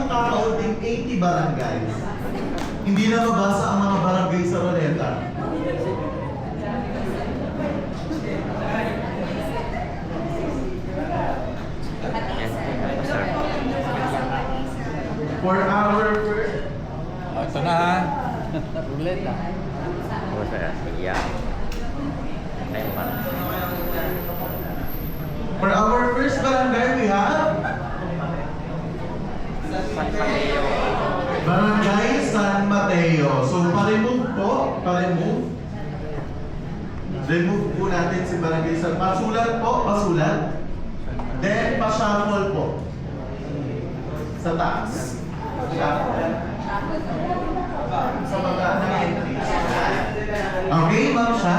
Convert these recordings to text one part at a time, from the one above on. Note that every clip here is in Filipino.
ng kakaunting 80 barangay. Hindi na mabasa ang mga barangay sa ruleta. For our first... Ito na ha. Roulette ah. Oh, saya. Iya. Lempar. For our first barangay, we have... San Mateo. Barangay San Mateo. So, pa-remove po. Pa-remove. Remove po natin si Barangay San... Pasulat po. Pasulat. Then, pa-shuffle po. Sa taas. Shuffle. Sa baba ng entries. Okay, ma'am siya?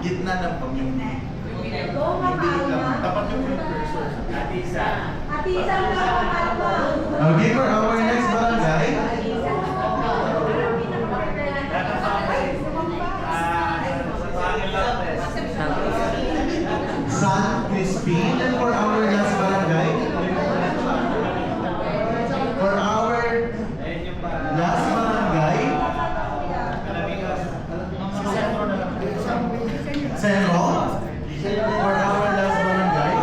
Gitna ng pamilya. Tapat yung cursor. Okay, for our next barangay. San Crispin. And for our last barangay. For our last barangay. Cerro. For our last barangay.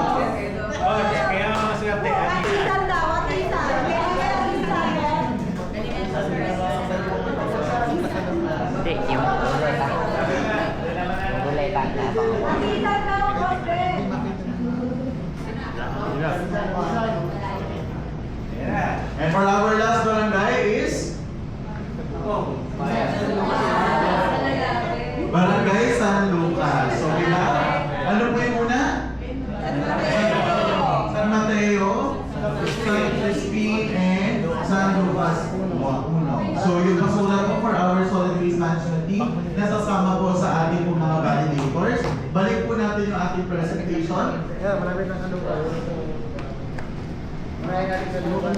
Hindi, yung roulette na And for our last barangay is Barangay San Lucas. So we have, ano po yung una? San Mateo, San Crispin, and San Lucas. So yung pasulat po for our solid waste management team, nasasama po sa ating po mga validators. Balik po natin yung ating presentation. Yeah, malapit na sa lugar. Marami natin sa lugar.